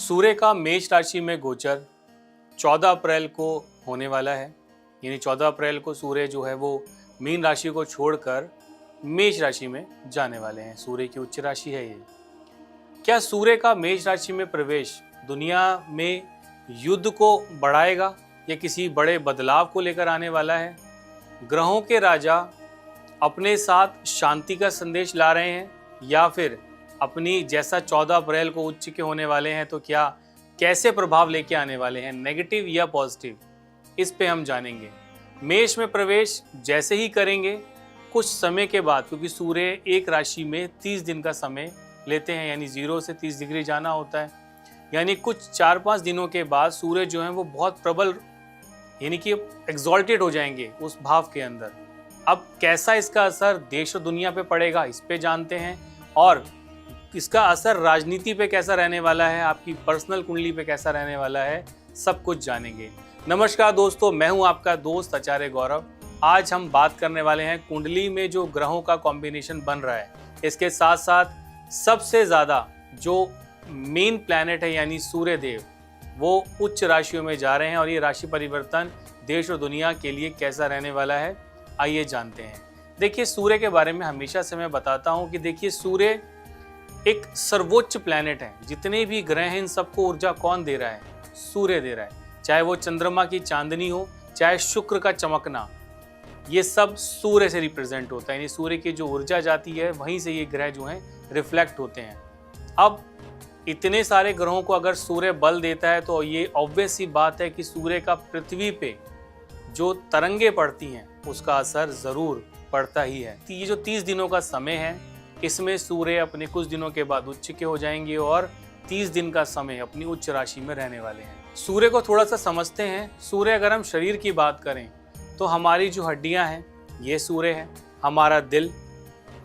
सूर्य का मेष राशि में गोचर 14 अप्रैल को होने वाला है। यानी 14 अप्रैल को सूर्य जो है वो मीन राशि को छोड़कर मेष राशि में जाने वाले हैं। सूर्य की उच्च राशि है ये। क्या सूर्य का मेष राशि में प्रवेश दुनिया में युद्ध को बढ़ाएगा या किसी बड़े बदलाव को लेकर आने वाला है? ग्रहों के राजा अपने साथ शांति का संदेश ला रहे हैं या फिर अपनी जैसा 14 अप्रैल को उच्च के होने वाले हैं तो क्या कैसे प्रभाव लेके आने वाले हैं, नेगेटिव या पॉजिटिव, इस पे हम जानेंगे। मेष में प्रवेश जैसे ही करेंगे कुछ समय के बाद, क्योंकि सूर्य एक राशि में 30 दिन का समय लेते हैं, यानी 0 से 30 डिग्री जाना होता है, यानी कुछ 4-5 दिनों के बाद सूर्य जो है वो बहुत प्रबल यानी कि एग्जॉल्टेड हो जाएंगे उस भाव के अंदर। अब कैसा इसका असर देश और दुनिया पे पड़ेगा इस पे जानते हैं, और इसका असर राजनीति पे कैसा रहने वाला है, आपकी पर्सनल कुंडली पे कैसा रहने वाला है, सब कुछ जानेंगे। नमस्कार दोस्तों, मैं हूं आपका दोस्त आचार्य गौरव। आज हम बात करने वाले हैं कुंडली में जो ग्रहों का कॉम्बिनेशन बन रहा है, इसके साथ साथ सबसे ज़्यादा जो मेन प्लैनेट है यानी सूर्य देव वो उच्च राशियों में जा रहे हैं, और ये राशि परिवर्तन देश और दुनिया के लिए कैसा रहने वाला है, आइए जानते हैं। देखिए, सूर्य के बारे में हमेशा से मैं बताता हूँ कि देखिए, सूर्य एक सर्वोच्च प्लैनेट है। जितने भी ग्रह हैं इन सबको ऊर्जा कौन दे रहा है? सूर्य दे रहा है। चाहे वो चंद्रमा की चांदनी हो, चाहे शुक्र का चमकना, ये सब सूर्य से रिप्रेजेंट होता है। यानी सूर्य की जो ऊर्जा जाती है वहीं से ये ग्रह जो हैं रिफ्लेक्ट होते हैं। अब इतने सारे ग्रहों को अगर सूर्य बल देता है तो ये ऑब्वियस सी बात है कि सूर्य का पृथ्वी पे जो तरंगे पड़ती हैं उसका असर ज़रूर पड़ता ही है। ये जो 30 दिनों का समय है, इसमें सूर्य अपने कुछ दिनों के बाद उच्च के हो जाएंगे और 30 दिन का समय अपनी उच्च राशि में रहने वाले हैं। सूर्य को थोड़ा सा समझते हैं। सूर्य, अगर हम शरीर की बात करें तो हमारी जो हड्डियां हैं ये सूर्य है। हमारा दिल,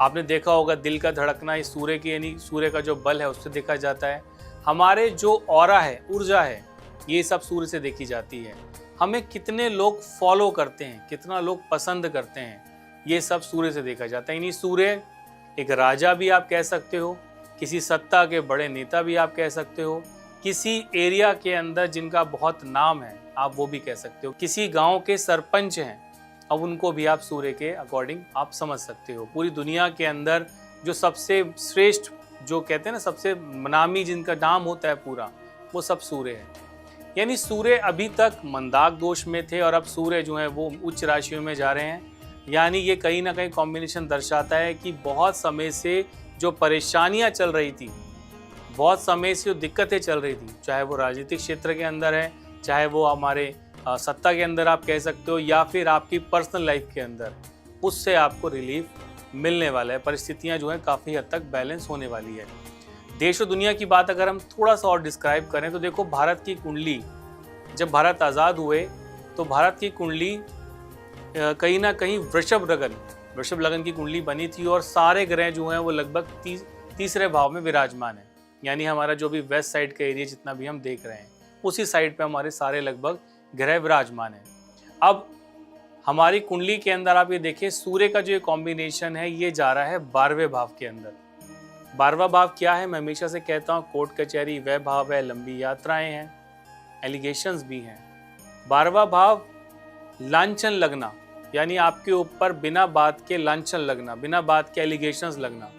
आपने देखा होगा दिल का धड़कना इस सूर्य की यानी सूर्य का जो बल है उससे देखा जाता है। हमारे जो ऑरा है, ऊर्जा है, ये सब सूर्य से देखी जाती है। हमें कितने लोग फॉलो करते हैं, कितना लोग पसंद करते हैं, ये सब सूर्य से देखा जाता है। यानी सूर्य एक राजा भी आप कह सकते हो, किसी सत्ता के बड़े नेता भी आप कह सकते हो, किसी एरिया के अंदर जिनका बहुत नाम है आप वो भी कह सकते हो, किसी गांव के सरपंच हैं, अब उनको भी आप सूर्य के अकॉर्डिंग आप समझ सकते हो। पूरी दुनिया के अंदर जो सबसे श्रेष्ठ, जो कहते हैं ना सबसे नामी, जिनका नाम होता है पूरा, वो सब सूर्य है। यानी सूर्य अभी तक मंदाक दोष में थे और अब सूर्य जो है वो उच्च राशियों में जा रहे हैं। यानी ये कहीं ना कहीं कॉम्बिनेशन दर्शाता है कि बहुत समय से जो परेशानियां चल रही थी, बहुत समय से जो दिक्कतें चल रही थी, चाहे वो राजनीतिक क्षेत्र के अंदर है, चाहे वो हमारे सत्ता के अंदर आप कह सकते हो, या फिर आपकी पर्सनल लाइफ के अंदर, उससे आपको रिलीफ मिलने वाला है। परिस्थितियां जो है काफ़ी हद तक बैलेंस होने वाली है। देश और दुनिया की बात अगर हम थोड़ा सा और डिस्क्राइब करें तो देखो, भारत की कुंडली, जब भारत आज़ाद हुए तो भारत की कुंडली कहीं ना कहीं वृषभ लगन की कुंडली बनी थी, और सारे ग्रह जो हैं वो लगभग तीसरे भाव में विराजमान है। यानी हमारा जो भी वेस्ट साइड का एरिया जितना भी हम देख रहे हैं उसी साइड पे हमारे सारे लगभग ग्रह विराजमान है। अब हमारी कुंडली के अंदर आप ये देखिए, सूर्य का जो कॉम्बिनेशन है ये जा रहा है 12वें भाव के अंदर। 12वां भाव क्या है? मैं हमेशा से कहता हूँ कोर्ट कचहरी वह भाव है, लंबी यात्राएं हैं, एलिगेशंस भी हैं। 12वां भाव लांछन लगना, यानी आपके ऊपर बिना बात के लांछन लगना, बिना बात के एलिगेशंस लगना।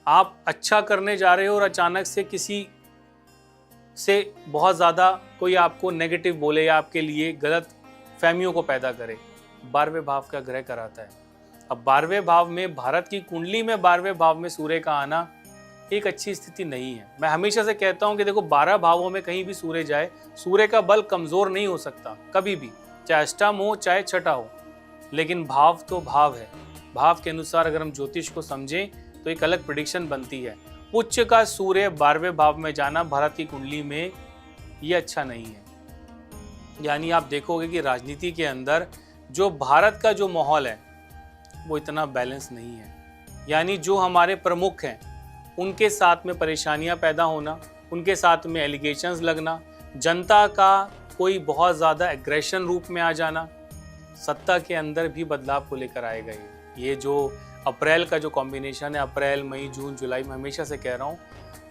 आप अच्छा करने जा रहे हो और अचानक से किसी से बहुत ज़्यादा कोई आपको नेगेटिव बोले या आपके लिए गलत फहमियों को पैदा करे, 12वें भाव का ग्रह कराता है। अब 12वें भाव में, भारत की कुंडली में 12वें भाव में सूर्य का आना एक अच्छी स्थिति नहीं है। मैं हमेशा से कहता हूं कि देखो, 12 भावों में कहीं भी सूर्य जाए, सूर्य का बल कमज़ोर नहीं हो सकता कभी भी, चाहे अष्टम हो चाहे छठा हो, लेकिन भाव तो भाव है। भाव के अनुसार अगर हम ज्योतिष को समझें तो एक अलग प्रेडिक्शन बनती है। उच्च का सूर्य 12वें भाव में जाना भारत की कुंडली में ये अच्छा नहीं है। यानी आप देखोगे कि राजनीति के अंदर जो भारत का जो माहौल है वो इतना बैलेंस नहीं है। यानी जो हमारे प्रमुख हैं उनके साथ में परेशानियां पैदा होना, उनके साथ में एलिगेशंस लगना, जनता का कोई बहुत ज़्यादा एग्रेशन रूप में आ जाना, सत्ता के अंदर भी बदलाव को लेकर आएगा। ये जो अप्रैल का जो कॉम्बिनेशन है, अप्रैल, मई, जून, जुलाई, में हमेशा से कह रहा हूँ,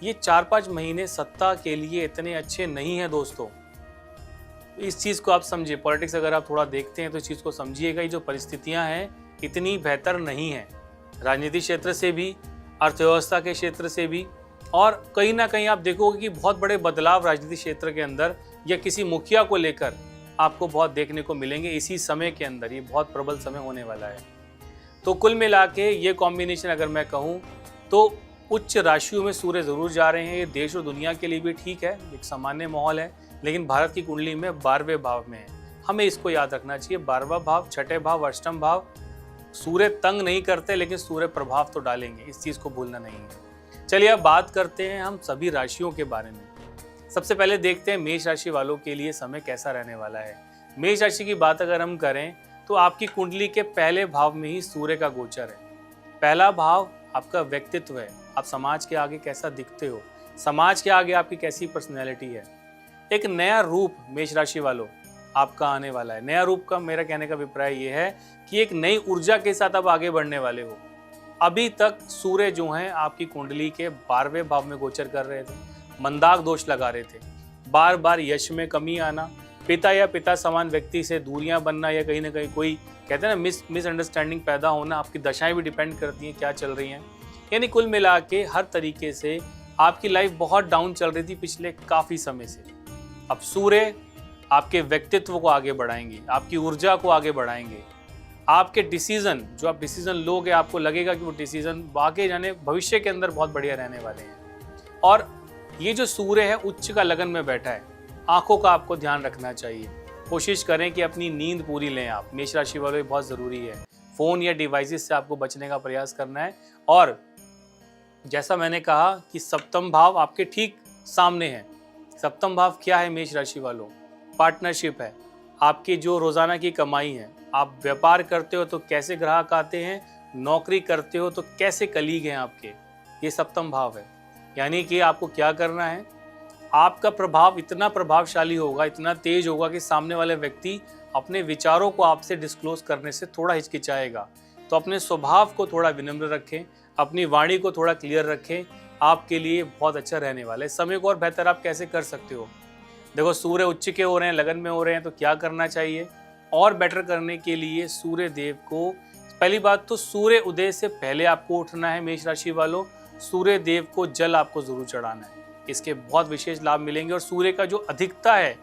ये 4-5 महीने सत्ता के लिए इतने अच्छे नहीं हैं दोस्तों। इस चीज़ को आप समझिए, पॉलिटिक्स अगर आप थोड़ा देखते हैं तो इस चीज़ को समझिएगा, ये जो परिस्थितियां हैं इतनी बेहतर नहीं हैं, राजनीतिक क्षेत्र से भी, अर्थव्यवस्था के क्षेत्र से भी। और कहीं ना कहीं आप देखोगे कि बहुत बड़े बदलाव राजनीतिक क्षेत्र के अंदर या किसी मुखिया को लेकर आपको बहुत देखने को मिलेंगे इसी समय के अंदर। ये बहुत प्रबल समय होने वाला है। तो कुल मिला के ये कॉम्बिनेशन अगर मैं कहूँ तो उच्च राशियों में सूर्य जरूर जा रहे हैं। ये देश और दुनिया के लिए भी ठीक है, एक सामान्य माहौल है, लेकिन भारत की कुंडली में 12वें भाव में है। हमें इसको याद रखना चाहिए, 12वां भाव, छठे भाव, अष्टम भाव सूर्य तंग नहीं करते, लेकिन सूर्य प्रभाव तो डालेंगे, इस चीज को भूलना नहीं है। चलिए अब बात करते हैं हम सभी राशियों के बारे में। सबसे पहले देखते हैं मेष राशि वालों के लिए समय कैसा रहने वाला है। मेष राशि की बात अगर हम करें तो आपकी कुंडली के पहले भाव में ही सूर्य का गोचर है। पहला भाव आपका व्यक्तित्व है, आप समाज के आगे कैसा दिखते हो, समाज के आगे आपकी कैसी पर्सनैलिटी है। एक नया रूप मेष राशि वालों आपका आने वाला है। नया रूप का मेरा कहने का अभिप्राय ये है कि एक नई ऊर्जा के साथ आप आगे बढ़ने वाले हो। अभी तक सूर्य जो है आपकी कुंडली के 12वें भाव में गोचर कर रहे थे, मंदाक दोष लगा रहे थे, बार बार यश में कमी आना, पिता या पिता समान व्यक्ति से दूरियां बनना, या कहीं ना कहीं कोई कहते हैं ना मिसअंडरस्टैंडिंग पैदा होना। आपकी दशाएं भी डिपेंड करती हैं क्या चल रही हैं। यानी कुल मिला के हर तरीके से आपकी लाइफ बहुत डाउन चल रही थी पिछले काफ़ी समय से। अब सूर्य आपके व्यक्तित्व को आगे बढ़ाएंगे, आपकी ऊर्जा को आगे बढ़ाएंगे। आपके डिसीजन जो आप डिसीजन लोगे, आपको लगेगा कि वो डिसीजन आगे जाने भविष्य के अंदर बहुत बढ़िया रहने वाले हैं। और ये जो सूर्य है उच्च का लगन में बैठा है, आंखों का आपको ध्यान रखना चाहिए। कोशिश करें कि अपनी नींद पूरी लें आप। मेष राशि वालों बहुत ज़रूरी है, फ़ोन या डिवाइसेस से आपको बचने का प्रयास करना है। और जैसा मैंने कहा कि सप्तम भाव आपके ठीक सामने है। सप्तम भाव क्या है मेष राशि वालों? पार्टनरशिप है, आपकी जो रोज़ाना की कमाई है। आप व्यापार करते हो तो कैसे ग्राहक आते हैं, नौकरी करते हो तो कैसे कलीग हैं आपके, ये सप्तम भाव है। यानी कि आपको क्या करना है, आपका प्रभाव इतना प्रभावशाली होगा, इतना तेज होगा कि सामने वाले व्यक्ति अपने विचारों को आपसे डिस्क्लोज करने से थोड़ा हिचकिचाएगा। तो अपने स्वभाव को थोड़ा विनम्र रखें, अपनी वाणी को थोड़ा क्लियर रखें, आपके लिए बहुत अच्छा रहने वाला है। समय को और बेहतर आप कैसे कर सकते हो? देखो सूर्य उच्च के हो रहे हैं, लगन में हो रहे हैं, तो क्या करना चाहिए? और बेटर करने के लिए सूर्य देव को, पहली बात तो सूर्य उदय से पहले आपको उठना है मेष राशि वालों। सूर्य देव को जल आपको जरूर चढ़ाना है, इसके बहुत विशेष लाभ मिलेंगे। और सूर्य का जो अधिकता है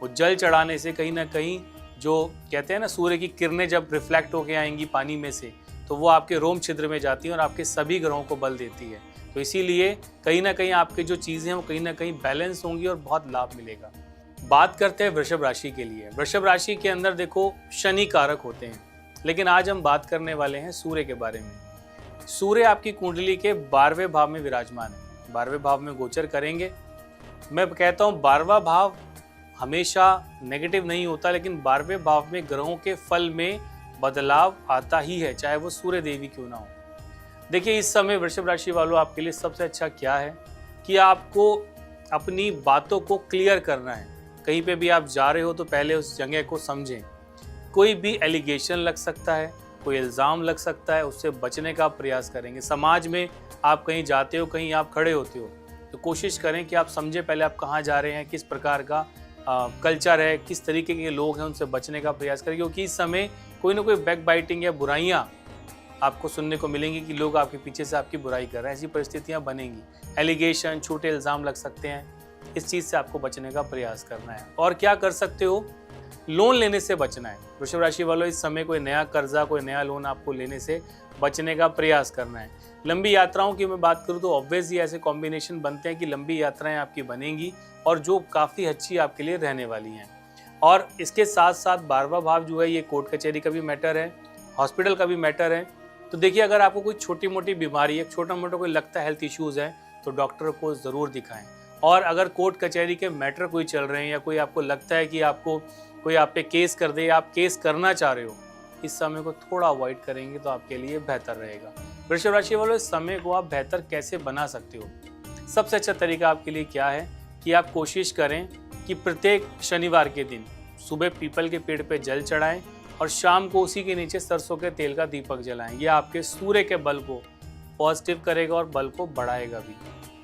वो जल चढ़ाने से कहीं ना कहीं, जो कहते हैं ना सूर्य की किरणें जब रिफ्लेक्ट होके आएंगी पानी में से, तो वो आपके रोम छिद्र में जाती हैं और आपके सभी ग्रहों को बल देती है। तो इसीलिए कहीं ना कहीं आपकी जो चीज़ें हैं वो कहीं ना कहीं बैलेंस होंगी और बहुत लाभ मिलेगा। बात करते हैं वृषभ राशि के लिए। वृषभ राशि के अंदर देखो शनि कारक होते हैं, लेकिन आज हम बात करने वाले हैं सूर्य के बारे में। सूर्य आपकी कुंडली के 12वें भाव में विराजमान है, 12वें भाव में गोचर करेंगे। मैं कहता हूँ 12वां भाव हमेशा नेगेटिव नहीं होता, लेकिन 12वें भाव में ग्रहों के फल में बदलाव आता ही है, चाहे वो सूर्य देवी क्यों ना हो। देखिए इस समय वृषभ राशि वालों आपके लिए सबसे अच्छा क्या है कि आपको अपनी बातों को क्लियर करना है। कहीं पे भी आप जा रहे हो तो पहले उस जगह को समझें। कोई भी एलिगेशन लग सकता है, कोई इल्ज़ाम लग सकता है, उससे बचने का प्रयास करेंगे। समाज में आप कहीं जाते हो, कहीं आप खड़े होते हो, तो कोशिश करें कि आप समझें पहले आप कहाँ जा रहे हैं, किस प्रकार का कल्चर है, किस तरीके के लोग हैं, उनसे बचने का प्रयास करें। क्योंकि इस समय कोई ना कोई बैक बाइटिंग या बुराइयाँ आपको सुनने को मिलेंगी कि लोग आपके पीछे से आपकी बुराई कर रहे हैं। ऐसी परिस्थितियाँ बनेंगी, एलिगेशन, छोटे इल्ज़ाम लग सकते हैं। इस चीज़ से आपको बचने का प्रयास करना है। और क्या कर सकते हो, लोन लेने से बचना है। वृषभ राशि वालों इस समय कोई नया कर्जा, कोई नया लोन आपको लेने से बचने का प्रयास करना है। लंबी यात्राओं की मैं बात करूं तो ऑब्वियसली ऐसे कॉम्बिनेशन बनते हैं कि लंबी यात्राएं आपकी बनेंगी और जो काफ़ी अच्छी आपके लिए रहने वाली हैं। और इसके साथ साथ 12वां भाव जो है ये कोर्ट कचहरी का भी मैटर है, हॉस्पिटल का भी मैटर है। तो देखिए अगर आपको कोई छोटी मोटी बीमारी है, छोटा मोटा कोई लगता है हेल्थ इश्यूज़ है, तो डॉक्टर को ज़रूर दिखाएं। और अगर कोर्ट कचहरी के मैटर कोई चल रहे हैं या कोई आपको लगता है कि आपको कोई आप पे केस कर दे या आप केस करना चाह रहे हो, इस समय को थोड़ा अवॉइड करेंगे तो आपके लिए बेहतर रहेगा। वृषभ राशि वालों इस समय को आप बेहतर कैसे बना सकते हो? सबसे अच्छा तरीका आपके लिए क्या है कि आप कोशिश करें कि प्रत्येक शनिवार के दिन सुबह पीपल के पेड़ पे जल चढ़ाएं और शाम को उसी के नीचे सरसों के तेल का दीपक जलाएं। यह आपके सूर्य के बल को पॉजिटिव करेगा और बल को बढ़ाएगा भी।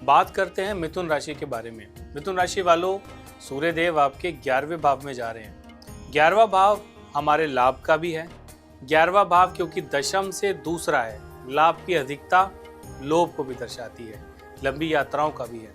बात करते हैं मिथुन राशि के बारे में। मिथुन राशि वालों, सूर्यदेव आपके 11वें भाव में जा रहे हैं। 11वां भाव हमारे लाभ का भी है। 11वां भाव क्योंकि दशम से दूसरा है, लाभ की अधिकता लोभ को भी दर्शाती है, लंबी यात्राओं का भी है।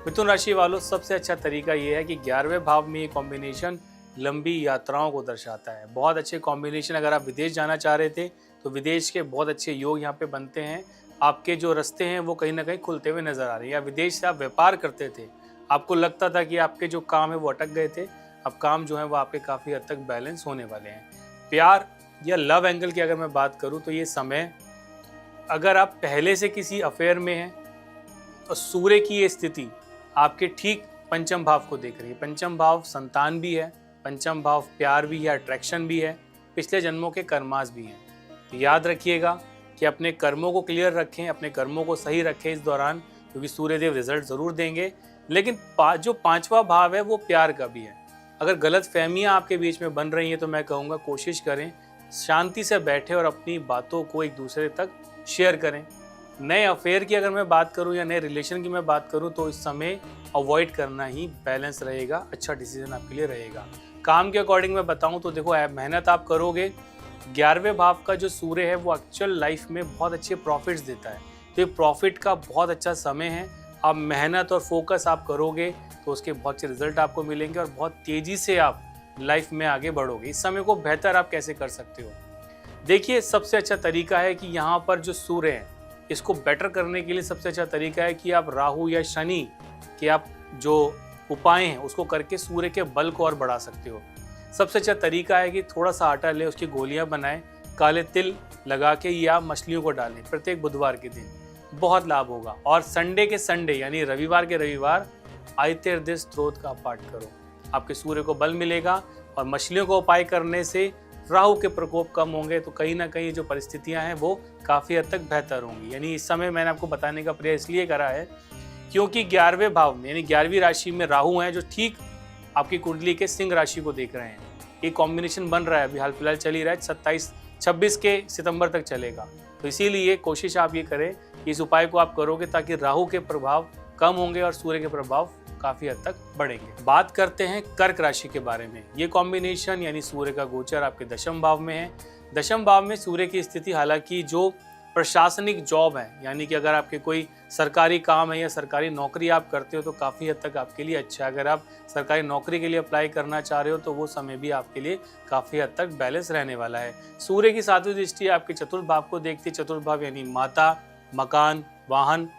मिथुन राशि वालों, सबसे अच्छा तरीका ये है कि 11वें भाव में ये कॉम्बिनेशन लंबी यात्राओं को दर्शाता है। बहुत अच्छे कॉम्बिनेशन, अगर आप विदेश जाना चाह रहे थे तो विदेश के बहुत अच्छे योग यहाँ पे बनते हैं। आपके जो रास्ते हैं वो कहीं ना कहीं खुलते हुए नजर आ रहे हैं। या विदेश से आप व्यापार करते थे, आपको लगता था कि आपके जो काम है वो अटक गए थे, अब काम जो है वो आपके काफ़ी हद तक बैलेंस होने वाले हैं। प्यार या लव एंगल की अगर मैं बात करूँ तो ये समय, अगर आप पहले से किसी अफेयर में हैं तो सूर्य की ये स्थिति आपके ठीक पंचम भाव को देख रही है। पंचम भाव संतान भी है, पंचम भाव प्यार भी है, अट्रैक्शन भी है, पिछले जन्मों के कर्मास भी हैं। तो याद रखिएगा कि अपने कर्मों को क्लियर रखें, अपने कर्मों को सही रखें इस दौरान, क्योंकि सूर्यदेव रिजल्ट ज़रूर देंगे। लेकिन जो 5वां भाव है वो प्यार का भी है। अगर गलत फहमियाँ आपके बीच में बन रही हैं तो मैं कहूँगा कोशिश करें शांति से बैठे और अपनी बातों को एक दूसरे तक शेयर करें। नए अफेयर की अगर मैं बात करूं या नए रिलेशन की मैं बात करूं तो इस समय अवॉइड करना ही बैलेंस रहेगा, अच्छा डिसीजन आपके लिए रहेगा। काम के अकॉर्डिंग मैं बताऊं तो देखो, मेहनत आप करोगे। 11वें भाव का जो सूर्य है वो एक्चुअल लाइफ में बहुत अच्छे प्रॉफिट्स देता है, तो ये प्रॉफिट का बहुत अच्छा समय है। आप मेहनत और फोकस आप करोगे तो उसके बहुत अच्छे रिजल्ट आपको मिलेंगे और बहुत तेज़ी से आप लाइफ में आगे बढ़ोगे। इस समय को बेहतर आप कैसे कर सकते हो? देखिए, सबसे अच्छा तरीका है कि यहाँ पर जो सूर्य है इसको बेटर करने के लिए सबसे अच्छा तरीका है कि आप राहु या शनि के आप जो उपाय हैं उसको करके सूर्य के बल को और बढ़ा सकते हो। सबसे अच्छा तरीका है कि थोड़ा सा आटा ले, उसकी गोलियां बनाएं, काले तिल लगा के या मछलियों को डालें प्रत्येक बुधवार के दिन, बहुत लाभ होगा। और संडे के संडे यानी रविवार के रविवार आयतेर्दिश स्तोत्र का पाठ करो, आपके सूर्य को बल मिलेगा। और मछलियों को उपाय करने से राहु के प्रकोप कम होंगे, तो कहीं ना कहीं जो परिस्थितियां हैं वो काफ़ी हद तक बेहतर होंगी। यानी इस समय मैंने आपको बताने का प्रयास इसलिए करा है क्योंकि 11वें भाव में यानी 11वीं राशि में राहु हैं जो ठीक आपकी कुंडली के सिंह राशि को देख रहे हैं। ये कॉम्बिनेशन बन रहा है, अभी हाल फिलहाल चल ही रहा है, 26 के सितंबर तक चलेगा। तो इसीलिए कोशिश आप ये करें कि इस उपाय को आप करोगे ताकि राहु के प्रभाव कम होंगे और सूर्य के प्रभाव काफी हद तक बढ़ेंगे। बात करते हैं कर्क राशि के बारे में। ये कॉम्बिनेशन यानी सूर्य का गोचर आपके दशम भाव में है। दशम भाव में सूर्य की स्थिति, हालांकि जो प्रशासनिक जॉब है यानी कि अगर आपके कोई सरकारी काम है या सरकारी नौकरी आप करते हो तो काफ़ी हद तक आपके लिए अच्छा है। अगर आप सरकारी नौकरी के लिए अप्लाई करना चाह रहे हो तो वो समय भी आपके लिए काफ़ी हद तक बैलेंस रहने वाला है। सूर्य की 7वीं दृष्टि आपके चतुर्थ भाव को देखती है। चतुर्थ भाव यानी माता, मकान, वाहन,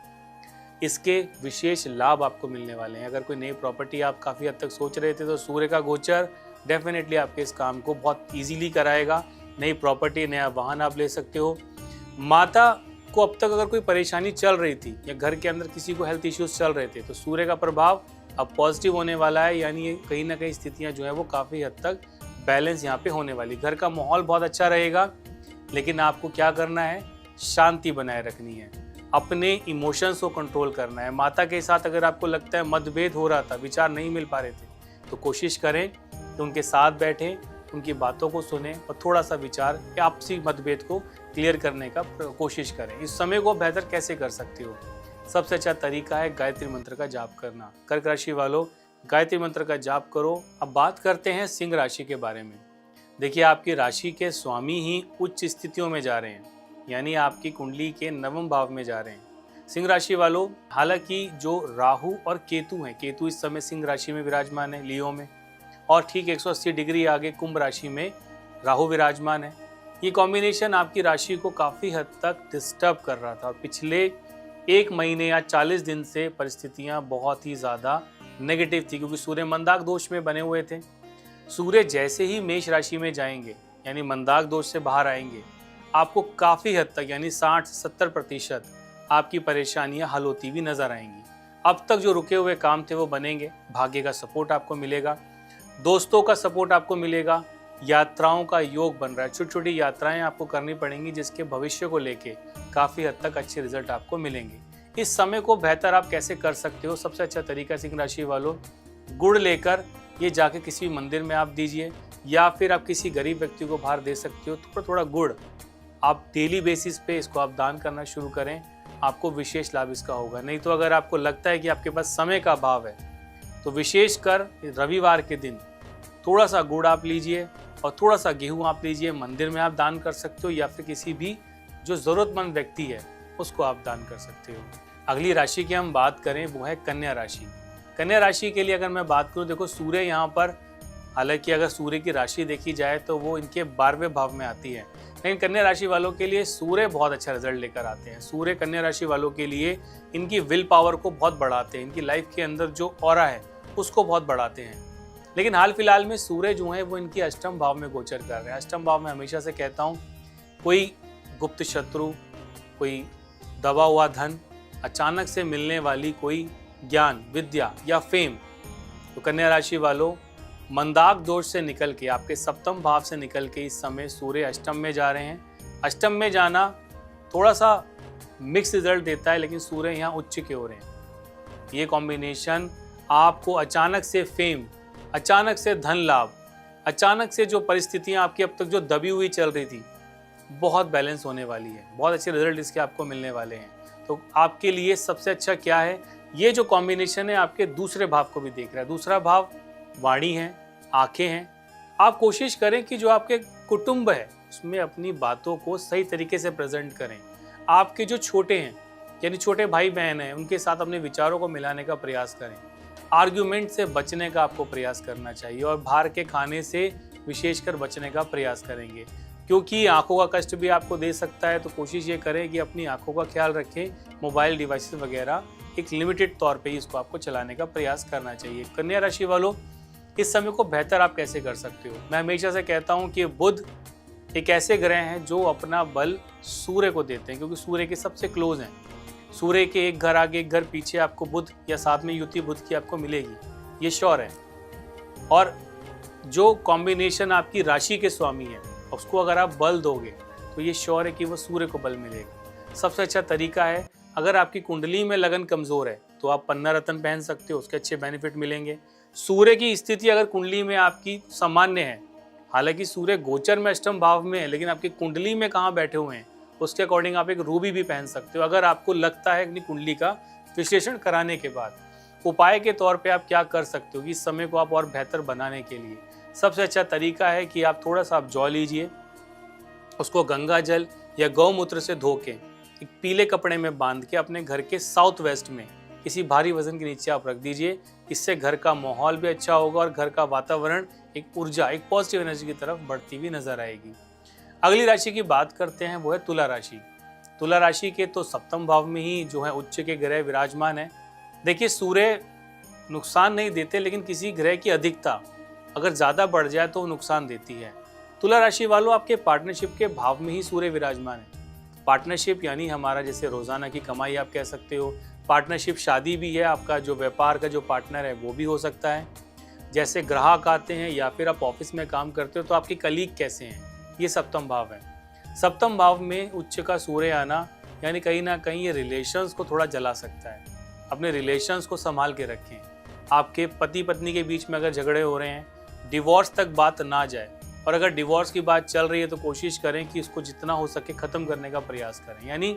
इसके विशेष लाभ आपको मिलने वाले हैं। अगर कोई नई प्रॉपर्टी आप काफ़ी हद तक सोच रहे थे तो सूर्य का गोचर डेफिनेटली आपके इस काम को बहुत ईजीली कराएगा। नई प्रॉपर्टी, नया वाहन आप ले सकते हो। माता को अब तक अगर कोई परेशानी चल रही थी या घर के अंदर किसी को हेल्थ इश्यूज चल रहे थे तो सूर्य का प्रभाव अब पॉजिटिव होने वाला है। यानी ये कहीं ना कहीं स्थितियां जो है वो काफ़ी हद तक बैलेंस यहाँ पे होने वाली। घर का माहौल बहुत अच्छा रहेगा, लेकिन आपको क्या करना है, शांति बनाए रखनी है, अपने इमोशंस को कंट्रोल करना है। माता के साथ अगर आपको लगता है मतभेद हो रहा था, विचार नहीं मिल पा रहे थे, तो कोशिश करें कि उनके साथ बैठें, उनकी बातों को सुनें और थोड़ा सा विचार या आपसी मतभेद को क्लियर करने का कोशिश करें। इस समय को बेहतर कैसे कर सकते हो? सबसे अच्छा तरीका है गायत्री मंत्र का जाप करना। कर्क राशि वालों, गायत्री मंत्र का जाप करो। अब बात करते हैं सिंह राशि के बारे में। देखिए, आपकी राशि के स्वामी ही उच्च स्थितियों में जा रहे हैं, यानी आपकी कुंडली के 9वें भाव में जा रहे हैं। सिंह राशि वालों, हालांकि जो राहु और केतु हैं, केतु इस समय सिंह राशि में विराजमान है, लियो में, और ठीक 180 डिग्री आगे कुंभ राशि में राहु विराजमान है। ये कॉम्बिनेशन आपकी राशि को काफ़ी हद तक डिस्टर्ब कर रहा था और पिछले 1 महीने या 40 दिन से परिस्थितियां बहुत ही ज़्यादा नेगेटिव थी, क्योंकि सूर्य मंदाक दोष में बने हुए थे। सूर्य जैसे ही मेष राशि में जाएंगे यानी मंदाक दोष से बाहर आएंगे, आपको काफ़ी हद तक यानी 60-70% आपकी परेशानियां हल होती हुई नजर आएंगी। अब तक जो रुके हुए काम थे वो बनेंगे, भाग्य का सपोर्ट आपको मिलेगा, दोस्तों का सपोर्ट आपको मिलेगा, यात्राओं का योग बन रहा है। छोटी छोटी यात्राएं आपको करनी पड़ेंगी जिसके भविष्य को लेके काफ़ी हद तक अच्छे रिजल्ट आपको मिलेंगे। इस समय को बेहतर आप कैसे कर सकते हो? सबसे अच्छा तरीका सिंह राशि वालों, गुड़ लेकर ये जाके किसी मंदिर में आप दीजिए, या फिर आप किसी गरीब व्यक्ति को बाहर दे सकते हो। थोड़ा थोड़ा गुड़ आप डेली बेसिस पे इसको आप दान करना शुरू करें। आपको विशेष लाभ इसका होगा। नहीं तो अगर आपको लगता है कि आपके पास समय का अभाव है तो विशेषकर रविवार के दिन थोड़ा सा गुड़ आप लीजिए और थोड़ा सा गेहूं आप लीजिए, मंदिर में आप दान कर सकते हो या फिर किसी भी जो ज़रूरतमंद व्यक्ति है उसको आप दान कर सकते हो। अगली राशि की हम बात करें वो है कन्या राशि। कन्या राशि के लिए अगर मैं बात करूं, देखो सूर्य यहाँ पर, हालांकि अगर सूर्य की राशि देखी जाए तो वो इनके 12वें भाव में आती है, लेकिन कन्या राशि वालों के लिए सूर्य बहुत अच्छा रिजल्ट लेकर आते हैं। सूर्य कन्या राशि वालों के लिए इनकी विल पावर को बहुत बढ़ाते हैं, इनकी लाइफ के अंदर जो ऑरा है उसको बहुत बढ़ाते हैं। लेकिन हाल फिलहाल में सूर्य जो है वो इनकी अष्टम भाव में गोचर कर रहे हैं। अष्टम भाव में हमेशा से कहता हूँ कोई गुप्त शत्रु, कोई दबा हुआ धन, अचानक से मिलने वाली कोई ज्ञान, विद्या या फेम। तो कन्या राशि वालों, मंदाक दोष से निकल के, आपके सप्तम भाव से निकल के इस समय सूर्य अष्टम में जा रहे हैं। अष्टम में जाना थोड़ा सा मिक्स रिजल्ट देता है, लेकिन सूर्य यहाँ उच्च के हो रहे हैं। ये कॉम्बिनेशन आपको अचानक से फेम, अचानक से धन लाभ, अचानक से जो परिस्थितियां आपकी अब तक जो दबी हुई चल रही थी, बहुत बैलेंस होने वाली है। बहुत अच्छे रिजल्ट इसके आपको मिलने वाले हैं। तो आपके लिए सबसे अच्छा क्या है, ये जो कॉम्बिनेशन है आपके दूसरे भाव को भी देख रहा है। दूसरा भाव वाणी है, आंखें हैं। आप कोशिश करें कि जो आपके कुटुंब है उसमें अपनी बातों को सही तरीके से प्रेजेंट करें। आपके जो छोटे हैं यानी छोटे भाई बहन हैं उनके साथ अपने विचारों को मिलाने का प्रयास करें। आर्ग्यूमेंट से बचने का आपको प्रयास करना चाहिए और बाहर के खाने से विशेषकर बचने का प्रयास करेंगे, क्योंकि आंखों का कष्ट भी आपको दे सकता है। तो कोशिश ये करें कि अपनी आंखों का ख्याल रखें। मोबाइल डिवाइसेस वगैरह एक लिमिटेड तौर पे इसको आपको चलाने का प्रयास करना चाहिए। कन्या राशि वालों, इस समय को बेहतर आप कैसे कर सकते हो? मैं हमेशा से कहता हूँ कि बुध एक ऐसे ग्रह हैं जो अपना बल सूर्य को देते हैं, क्योंकि सूर्य के सबसे क्लोज हैं। सूर्य के एक घर आगे एक घर पीछे आपको बुध या साथ में युति बुध की आपको मिलेगी, ये श्योर है। और जो कॉम्बिनेशन आपकी राशि के स्वामी है उसको अगर आप बल दोगे तो ये श्योर है कि वो सूर्य को बल मिलेगा। सबसे अच्छा तरीका है, अगर आपकी कुंडली में लगन कमजोर है तो आप पन्ना रत्न पहन सकते हो, उसके अच्छे बेनिफिट मिलेंगे। सूर्य की स्थिति अगर कुंडली में आपकी सामान्य है, हालांकि सूर्य गोचर में अष्टम भाव में है, लेकिन आपकी कुंडली में कहाँ बैठे हुए हैं उसके अकॉर्डिंग आप एक रूबी भी पहन सकते हो। अगर आपको लगता है अपनी कुंडली का विश्लेषण कराने के बाद, उपाय के तौर पे आप क्या कर सकते हो कि इस समय को आप और बेहतर बनाने के लिए सबसे अच्छा तरीका है कि आप थोड़ा सा आप जौ लीजिए, उसको गंगा जल या गौमूत्र से धो के एक पीले कपड़े में बांध के अपने घर के साउथ वेस्ट में किसी भारी वजन के नीचे आप रख दीजिए। इससे घर का माहौल भी अच्छा होगा और घर का वातावरण एक ऊर्जा, एक पॉजिटिव एनर्जी की तरफ बढ़ती हुई नजर आएगी। अगली राशि की बात करते हैं, वो है तुला राशि। तुला राशि के तो सप्तम भाव में ही जो है उच्च के ग्रह विराजमान है। देखिए, सूर्य नुकसान नहीं देते, लेकिन किसी ग्रह की अधिकता अगर ज़्यादा बढ़ जाए तो नुकसान देती है। तुला राशि वालों, आपके पार्टनरशिप के भाव में ही सूर्य विराजमान है। पार्टनरशिप यानी हमारा जैसे रोजाना की कमाई आप कह सकते हो। पार्टनरशिप शादी भी है, आपका जो व्यापार का जो पार्टनर है वो भी हो सकता है। जैसे ग्राहक आते हैं या फिर आप ऑफिस में काम करते हो तो आपकी कलीग कैसे हैं, ये सप्तम भाव है। सप्तम भाव में उच्च का सूर्य आना यानी कहीं ना कहीं ये रिलेशंस को थोड़ा जला सकता है। अपने रिलेशंस को संभाल के रखें। आपके पति पत्नी के बीच में अगर झगड़े हो रहे हैं, डिवोर्स तक बात ना जाए, और अगर डिवोर्स की बात चल रही है तो कोशिश करें कि इसको जितना हो सके ख़त्म करने का प्रयास करें। यानी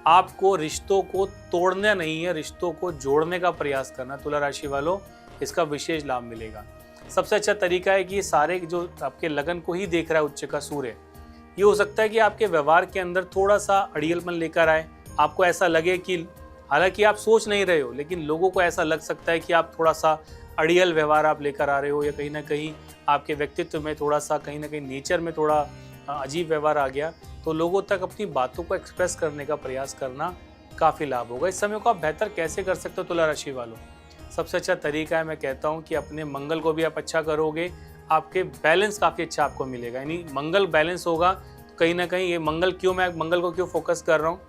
आपको रिश्तों को तोड़ना नहीं है, रिश्तों को जोड़ने का प्रयास करना। तुला राशि वालों, इसका विशेष लाभ मिलेगा। सबसे अच्छा तरीका है कि ये सारे जो आपके लगन को ही देख रहा है उच्च का सूर्य, ये हो सकता है कि आपके व्यवहार के अंदर थोड़ा सा अड़ियलपन लेकर आए। आपको ऐसा लगे कि हालांकि आप सोच नहीं रहे हो, लेकिन लोगों को ऐसा लग सकता है कि आप थोड़ा सा अड़ियल व्यवहार आप लेकर आ रहे हो, या कहीं ना कहीं आपके व्यक्तित्व में थोड़ा सा, कहीं ना कहीं नेचर में थोड़ा अजीब व्यवहार आ गया। तो लोगों तक अपनी बातों को एक्सप्रेस करने का प्रयास करना काफ़ी लाभ होगा। इस समय को आप बेहतर कैसे कर सकते हो तुला राशि वालों? सबसे अच्छा तरीका है, मैं कहता हूँ कि अपने मंगल को भी आप अच्छा करोगे, आपके बैलेंस काफ़ी अच्छा आपको मिलेगा। यानी मंगल बैलेंस होगा तो कहीं ना कहीं ये मंगल क्यों, मैं मंगल को क्यों फोकस कर रहा हूँ,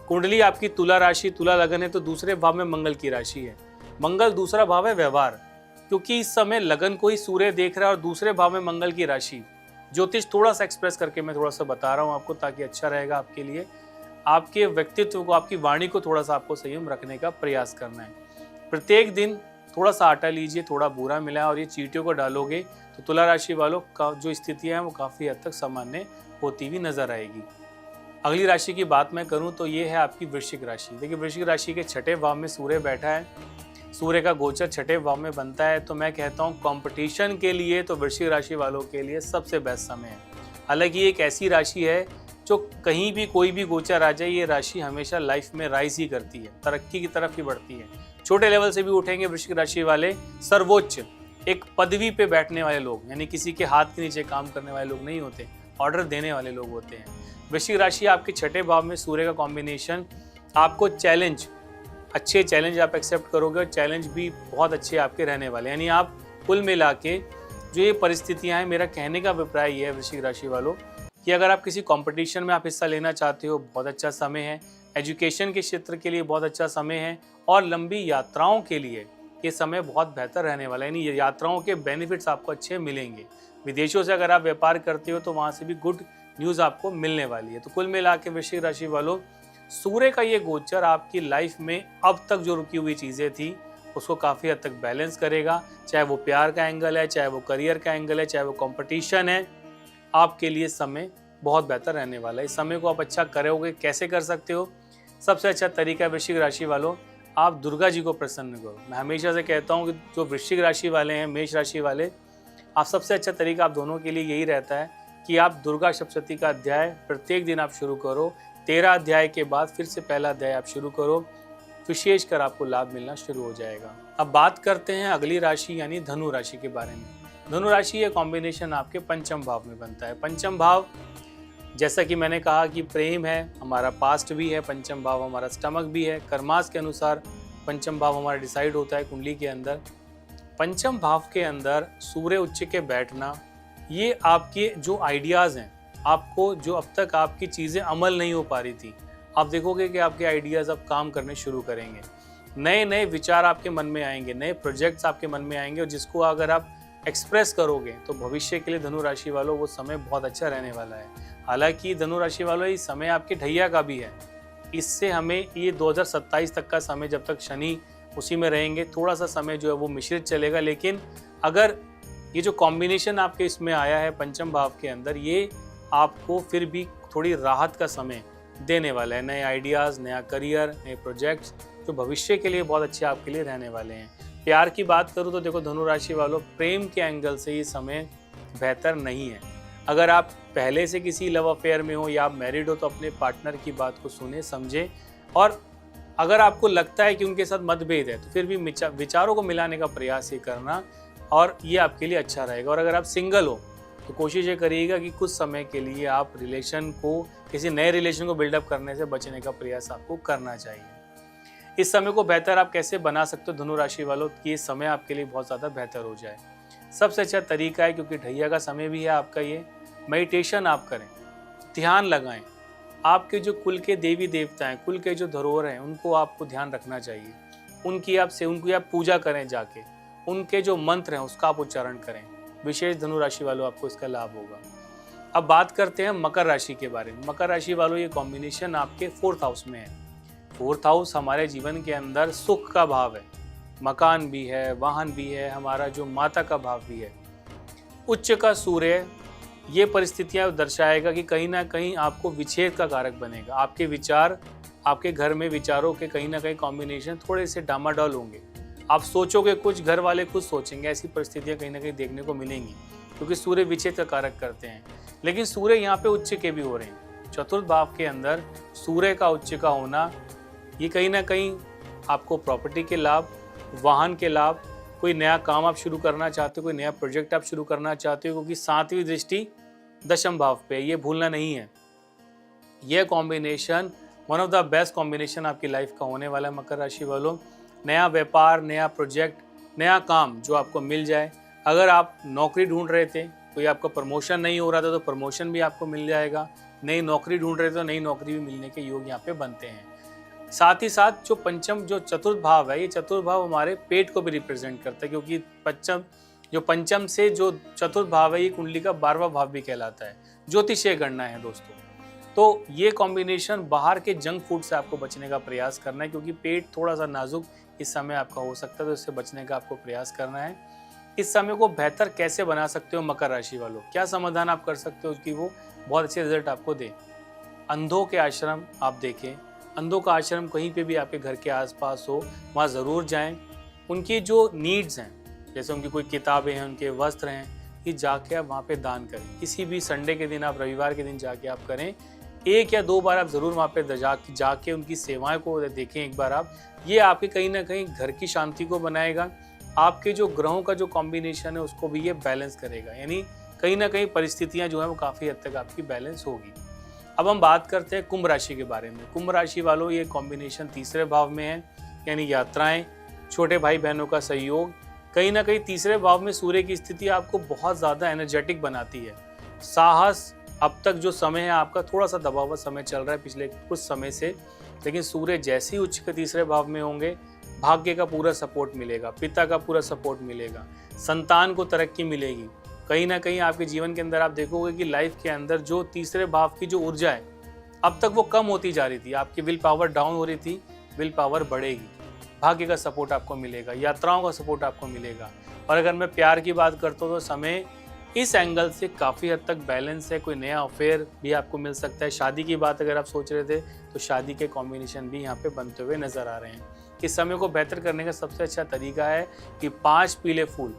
कुंडली आपकी तुला राशि, तुला लगन है तो दूसरे भाव में मंगल की राशि है। मंगल दूसरा भाव है व्यवहार, क्योंकि इस समय लगन को ही सूर्य देख रहा है और दूसरे भाव में मंगल की राशि। ज्योतिष थोड़ा सा एक्सप्रेस करके मैं थोड़ा सा बता रहा हूँ आपको, ताकि अच्छा रहेगा आपके लिए। आपके व्यक्तित्व को, आपकी वाणी को थोड़ा सा आपको संयम रखने का प्रयास करना है। प्रत्येक दिन थोड़ा सा आटा लीजिए, थोड़ा बूरा मिलाए और ये चींटियों को डालोगे तो तुला राशि वालों का जो स्थितियाँ हैं वो काफ़ी हद तक सामान्य होती हुई नजर आएगी। अगली राशि की बात मैं करूं तो ये है आपकी वृश्चिक राशि। देखिए वृश्चिक राशि के छठे भाव में सूर्य बैठा है, सूर्य का गोचर छठे भाव में बनता है, तो मैं कहता हूं कंपटीशन के लिए तो वृश्चिक राशि वालों के लिए सबसे बेस्ट समय है। हालांकि ये एक ऐसी राशि है जो कहीं भी कोई भी गोचर आ जाए, ये राशि हमेशा लाइफ में राइज ही करती है, तरक्की की तरफ ही बढ़ती है। छोटे लेवल से भी उठेंगे वृश्चिक राशि वाले, सर्वोच्च एक पदवी पे बैठने वाले लोग, यानी किसी के हाथ के नीचे काम करने वाले लोग नहीं होते, ऑर्डर देने वाले लोग होते हैं। वृश्चिक राशि आपके छठे भाव में सूर्य का कॉम्बिनेशन आपको चैलेंज, अच्छे चैलेंज आप एक्सेप्ट करोगे और चैलेंज भी बहुत अच्छे आपके रहने वाले, यानी आप कुल मिला के जो ये परिस्थितियां हैं, मेरा कहने का अभिप्राय ये है वृश्चिक राशि वालों कि अगर आप किसी कंपटीशन में आप हिस्सा लेना चाहते हो, बहुत अच्छा समय है। एजुकेशन के क्षेत्र के लिए बहुत अच्छा समय है और लंबी यात्राओं के लिए ये समय बहुत बेहतर रहने वाला है, यानी यात्राओं के बेनिफिट्स आपको अच्छे मिलेंगे। विदेशों से अगर आप व्यापार करते हो तो वहाँ से भी गुड न्यूज़ आपको मिलने वाली है। तो कुल मिला के वृश्चिक राशि वालों, सूर्य का ये गोचर आपकी लाइफ में अब तक जो रुकी हुई चीज़ें थी उसको काफ़ी हद तक बैलेंस करेगा, चाहे वो प्यार का एंगल है, चाहे वो करियर का एंगल है, चाहे वो कंपटीशन है, आपके लिए समय बहुत बेहतर रहने वाला है। इस समय को आप अच्छा करोगे, कैसे कर सकते हो? सबसे अच्छा तरीका है वृश्चिक राशि वालों, आप दुर्गा जी को प्रसन्न करो। मैं हमेशा से कहता हूँ कि जो वृश्चिक राशि वाले हैं, मेष राशि वाले, आप सबसे अच्छा तरीका आप दोनों के लिए यही रहता है कि आप दुर्गा सप्तशती का अध्याय प्रत्येक दिन आप शुरू करो। 13 अध्याय के बाद फिर से पहला अध्याय आप शुरू करो, विशेषकर आपको लाभ मिलना शुरू हो जाएगा। अब बात करते हैं अगली राशि यानी धनु राशि के बारे में। धनु राशि ये कॉम्बिनेशन आपके पंचम भाव में बनता है। पंचम भाव जैसा कि मैंने कहा कि प्रेम है, हमारा पास्ट भी है, पंचम भाव हमारा स्टमक भी है, कर्मास के अनुसार पंचम भाव हमारा डिसाइड होता है कुंडली के अंदर। पंचम भाव के अंदर सूर्य उच्च के बैठना, ये आपके जो आइडियाज़ हैं, आपको जो अब तक आपकी चीज़ें अमल नहीं हो पा रही थी, आप देखोगे कि आपके आइडियाज़ अब काम करने शुरू करेंगे, नए नए विचार आपके मन में आएंगे, नए प्रोजेक्ट्स आपके मन में आएंगे और जिसको अगर आप एक्सप्रेस करोगे तो भविष्य के लिए धनु राशि वालों वो समय बहुत अच्छा रहने वाला है। हालांकि धनु राशि वालों ये समय आपके ढैया का भी है, इससे हमें ये 2027 तक का समय, जब तक शनि उसी में रहेंगे, थोड़ा सा समय जो है वो मिश्रित चलेगा। लेकिन अगर ये जो कॉम्बिनेशन आपके इसमें आया है पंचम भाव के अंदर, ये आपको फिर भी थोड़ी राहत का समय देने वाला है। नए आइडियाज़, नया करियर, नए प्रोजेक्ट्स जो भविष्य के लिए बहुत अच्छे आपके लिए रहने वाले हैं। प्यार की बात करूँ तो देखो धनु राशि वालों, प्रेम के एंगल से ये समय बेहतर नहीं है। अगर आप पहले से किसी लव अफेयर में हो या आप मैरिड हो तो अपने पार्टनर की बात को सुने समझे, और अगर आपको लगता है कि उनके साथ मतभेद है तो फिर भी विचारों को मिलाने का प्रयास ये करना, और ये आपके लिए अच्छा रहेगा। और अगर आप सिंगल हो तो कोशिश ये करिएगा कि कुछ समय के लिए आप रिलेशन को, किसी नए रिलेशन को बिल्डअप करने से बचने का प्रयास आपको करना चाहिए। इस समय को बेहतर आप कैसे बना सकते हो धनु राशि वालों कि ये समय आपके लिए बहुत ज़्यादा बेहतर हो जाए? सबसे अच्छा तरीका है, क्योंकि ढैया का समय भी है आपका, ये मेडिटेशन आप करें, ध्यान लगाएं। आपके जो कुल के देवी देवता हैं, कुल के जो धरोहर हैं, उनको आपको ध्यान रखना चाहिए। उनकी आप पूजा करें, जाके उनके जो मंत्र हैं उसका आप उच्चारण करें। विशेष धनु राशि वालों आपको इसका लाभ होगा। अब बात करते हैं मकर राशि के बारे में। मकर राशि वालों, ये कॉम्बिनेशन आपके 4th हाउस में है। 4th हाउस हमारे जीवन के अंदर सुख का भाव है, मकान भी है, वाहन भी है, हमारा जो माता का भाव भी है। उच्च का सूर्य ये परिस्थितियां दर्शाएगा कि कहीं ना कहीं आपको विच्छेद का कारक बनेगा। आपके विचार, आपके घर में विचारों के कहीं ना कहीं कॉम्बिनेशन थोड़े से डामाडोल होंगे। आप सोचोगे कुछ, घर वाले कुछ सोचेंगे, ऐसी परिस्थितियां कहीं ना कहीं देखने को मिलेंगी, क्योंकि सूर्य विच्छेद का कारक करते हैं। लेकिन सूर्य यहाँ पे उच्च के भी हो रहे हैं। चतुर्थ भाव के अंदर सूर्य का उच्च का होना, ये कहीं ना कहीं आपको प्रॉपर्टी के लाभ, वाहन के लाभ, कोई नया काम आप शुरू करना चाहते हो, कोई नया प्रोजेक्ट आप शुरू करना चाहते हो, क्योंकि 7वीं दृष्टि दशम भाव पे, ये भूलना नहीं है। यह combination one of the best combination आपकी लाइफ का होने वाला है मकर राशि वालों। नया व्यापार, नया प्रोजेक्ट, नया काम जो आपको मिल जाए। अगर आप नौकरी ढूंढ रहे थे, कोई आपका प्रमोशन नहीं हो रहा था तो प्रमोशन भी आपको मिल जाएगा। नई नौकरी ढूंढ रहे थे तो नई नौकरी भी मिलने के योग यहाँ पे बनते हैं। साथ ही साथ जो चतुर्थ भाव है, ये चतुर्थ भाव हमारे पेट को भी रिप्रेजेंट करता है, क्योंकि पंचम से जो चतुर्थ भाव है, ये कुंडली का 12वां भाव भी कहलाता है। ज्योतिषीय गणना है दोस्तों। तो ये कॉम्बिनेशन, बाहर के जंक फूड से आपको बचने का प्रयास करना है, क्योंकि पेट थोड़ा सा नाजुक इस समय आपका हो सकता है, तो इससे बचने का आपको प्रयास करना है। इस समय को बेहतर कैसे बना सकते हो मकर राशि वालों? क्या समाधान आप कर सकते हो कि वो बहुत अच्छे रिजल्ट आपको दे? अंधों के आश्रम आप देखें, अंधों का आश्रम कहीं पे भी आपके घर के आसपास हो, वहाँ ज़रूर जाएं। उनकी जो नीड्स हैं, जैसे उनकी कोई किताबें हैं, उनके वस्त्र हैं, ये जाके आप वहाँ पे दान करें। किसी भी संडे के दिन, आप रविवार के दिन जाके आप करें। 1 या 2 बार आप ज़रूर वहाँ पे जाके उनकी सेवाएं को देखें एक बार आप। ये आपके कहीं ना कहीं घर की शांति को बनाएगा, आपके जो ग्रहों का जो कॉम्बिनेशन है उसको भी ये बैलेंस करेगा, यानी कहीं ना कहीं परिस्थितियाँ जो हैं वो काफ़ी हद तक आपकी बैलेंस होगी। अब हम बात करते हैं कुंभ राशि के बारे में। कुंभ राशि वालों, ये कॉम्बिनेशन तीसरे भाव में है, यानी यात्राएं, छोटे भाई बहनों का सहयोग। कहीं ना कहीं तीसरे भाव में सूर्य की स्थिति आपको बहुत ज़्यादा एनर्जेटिक बनाती है। साहस, अब तक जो समय है आपका थोड़ा सा दबा हुआ समय चल रहा है पिछले कुछ समय से, लेकिन सूर्य जैसे ही उच्च के तीसरे भाव में होंगे, भाग्य का पूरा सपोर्ट मिलेगा, पिता का पूरा सपोर्ट मिलेगा, संतान को तरक्की मिलेगी। कहीं ना कहीं आपके जीवन के अंदर आप देखोगे कि लाइफ के अंदर जो तीसरे भाव की जो ऊर्जा है, अब तक वो कम होती जा रही थी, आपकी विल पावर डाउन हो रही थी, विल पावर बढ़ेगी, भाग्य का सपोर्ट आपको मिलेगा, यात्राओं का सपोर्ट आपको मिलेगा। और अगर मैं प्यार की बात करता हूँ तो समय इस एंगल से काफ़ी हद तक बैलेंस है, कोई नया अफेयर भी आपको मिल सकता है। शादी की बात अगर आप सोच रहे थे तो शादी के कॉम्बिनेशन भी यहाँ पे बनते हुए नजर आ रहे हैं। इस समय को बेहतर करने का सबसे अच्छा तरीका है कि 5 पीले फूल,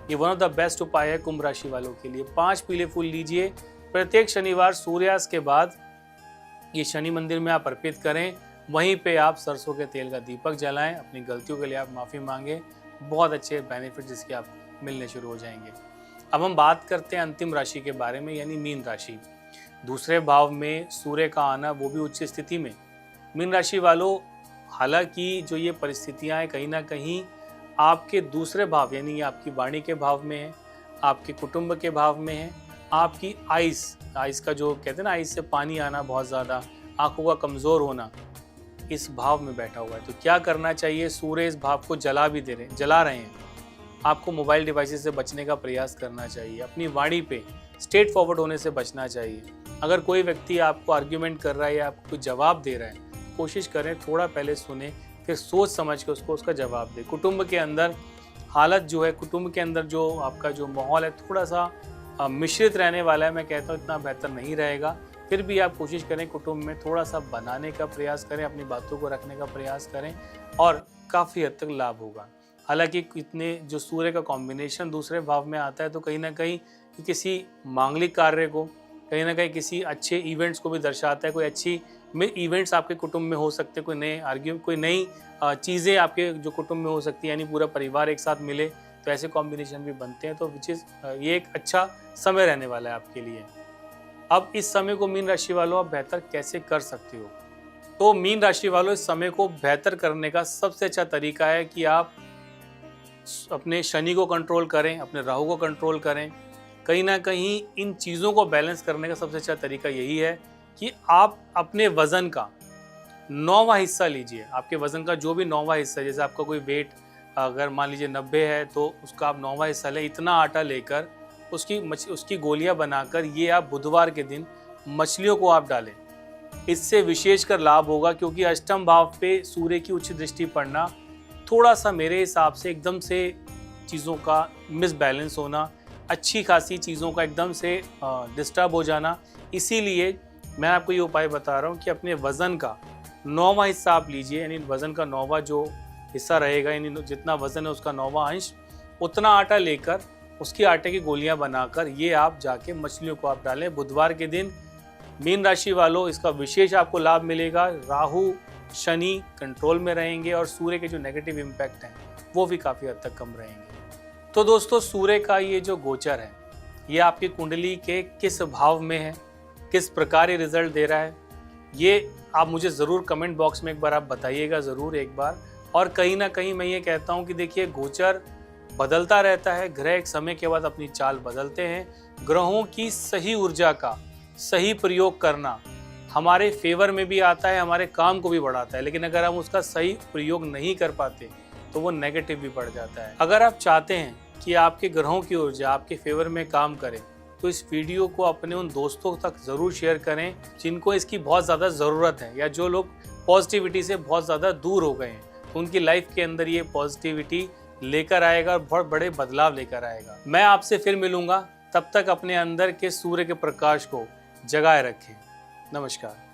ये वन ऑफ द बेस्ट उपाय है कुंभ राशि वालों के लिए। 5 पीले फूल लीजिए, प्रत्येक शनिवार सूर्यास्त के बाद ये शनि मंदिर में आप अर्पित करें। वहीं पे आप सरसों के तेल का दीपक जलाएं, अपनी गलतियों के लिए आप माफ़ी मांगें, बहुत अच्छे बेनिफिट जिसके आपको मिलने शुरू हो जाएंगे। अब हम बात करते हैं अंतिम राशि के बारे में, यानी मीन राशि। दूसरे भाव में सूर्य का आना, वो भी उच्च स्थिति में। मीन राशि वालों, हालांकि जो ये परिस्थितियां हैं कहीं ना कहीं आपके दूसरे भाव, यानी आपकी वाणी के भाव में है, आपके कुटुंब के भाव में है, आपकी आइस का जो कहते हैं ना, आइस से पानी आना बहुत ज़्यादा, आंखों का कमज़ोर होना, इस भाव में बैठा हुआ है। तो क्या करना चाहिए? सूर्य इस भाव को जला रहे हैं। आपको मोबाइल डिवाइसेस से बचने का प्रयास करना चाहिए, अपनी वाणी पे स्ट्रेट फॉरवर्ड होने से बचना चाहिए। अगर कोई व्यक्ति आपको आर्ग्यूमेंट कर रहा है या आपको कोई जवाब दे रहा है, कोशिश करें थोड़ा पहले सुने, फिर सोच समझ के उसका जवाब दे। कुटुंब के अंदर हालत जो है, कुटुंब के अंदर जो आपका जो माहौल है थोड़ा सा मिश्रित रहने वाला है। मैं कहता हूँ इतना बेहतर नहीं रहेगा, फिर भी आप कोशिश करें कुटुंब में थोड़ा सा बनाने का प्रयास करें, अपनी बातों को रखने का प्रयास करें और काफ़ी हद तक लाभ होगा। हालांकि इतने जो सूर्य का कॉम्बिनेशन दूसरे भाव में आता है तो कहीं ना कहीं किसी मांगलिक कार्य को, कहीं ना कहीं किसी अच्छे इवेंट्स को भी दर्शाता है। कोई अच्छी इवेंट्स आपके कुटुंब में हो सकते हैं, कोई नई चीज़ें आपके जो कुटुंब में हो सकती है, यानी पूरा परिवार एक साथ मिले, तो ऐसे कॉम्बिनेशन भी बनते हैं। तो ये एक अच्छा समय रहने वाला है आपके लिए। अब इस समय को मीन राशि वालों आप बेहतर कैसे कर सकते हो? तो मीन राशि वालों, इस समय को बेहतर करने का सबसे अच्छा तरीका है कि आप अपने शनि को कंट्रोल करें, अपने राहु को कंट्रोल करें। कहीं ना कहीं इन चीज़ों को बैलेंस करने का सबसे अच्छा तरीका यही है कि आप अपने वज़न का 9वां हिस्सा लीजिए। आपके वज़न का जो भी 9वां हिस्सा, जैसे आपका कोई वेट अगर मान लीजिए 90 है तो उसका आप 9वां हिस्सा लें। इतना आटा लेकर उसकी गोलियां बनाकर ये आप बुधवार के दिन मछलियों को आप डालें। इससे विशेषकर लाभ होगा, क्योंकि अष्टम भाव पे सूर्य की उच्च दृष्टि पड़ना थोड़ा सा मेरे हिसाब से एकदम से चीज़ों का मिसबैलेंस होना, अच्छी खासी चीज़ों का एकदम से डिस्टर्ब हो जाना। इसीलिए मैं आपको ये उपाय बता रहा हूँ कि अपने वज़न का 9वां हिस्सा आप लीजिए, यानी वज़न का 9वां जो हिस्सा रहेगा, यानी जितना वज़न है उसका 9वां अंश, उतना आटा लेकर उसकी आटे की गोलियां बनाकर ये आप जाके मछलियों को आप डालें बुधवार के दिन। मीन राशि वालों, इसका विशेष आपको लाभ मिलेगा। राहु शनि कंट्रोल में रहेंगे और सूर्य के जो नेगेटिव इम्पैक्ट हैं वो भी काफ़ी हद तक कम रहेंगे। तो दोस्तों, सूर्य का ये जो गोचर है ये आपकी कुंडली के किस भाव में है, किस प्रकार ये रिजल्ट दे रहा है, ये आप मुझे ज़रूर कमेंट बॉक्स में एक बार आप बताइएगा ज़रूर एक बार। और कहीं ना कहीं मैं ये कहता हूँ कि देखिए, गोचर बदलता रहता है, ग्रह एक समय के बाद अपनी चाल बदलते हैं। ग्रहों की सही ऊर्जा का सही प्रयोग करना हमारे फेवर में भी आता है, हमारे काम को भी बढ़ाता है, लेकिन अगर हम उसका सही प्रयोग नहीं कर पाते तो वो नेगेटिव भी बढ़ जाता है। अगर आप चाहते हैं कि आपके ग्रहों की ऊर्जा आपके फेवर में काम करे तो इस वीडियो को अपने उन दोस्तों तक ज़रूर शेयर करें जिनको इसकी बहुत ज़्यादा ज़रूरत है, या जो लोग पॉजिटिविटी से बहुत ज़्यादा दूर हो गए हैं। तो उनकी लाइफ के अंदर ये पॉजिटिविटी लेकर आएगा और बहुत बड़े बदलाव लेकर आएगा। मैं आपसे फिर मिलूंगा, तब तक अपने अंदर के सूर्य के प्रकाश को जगाए रखें। नमस्कार।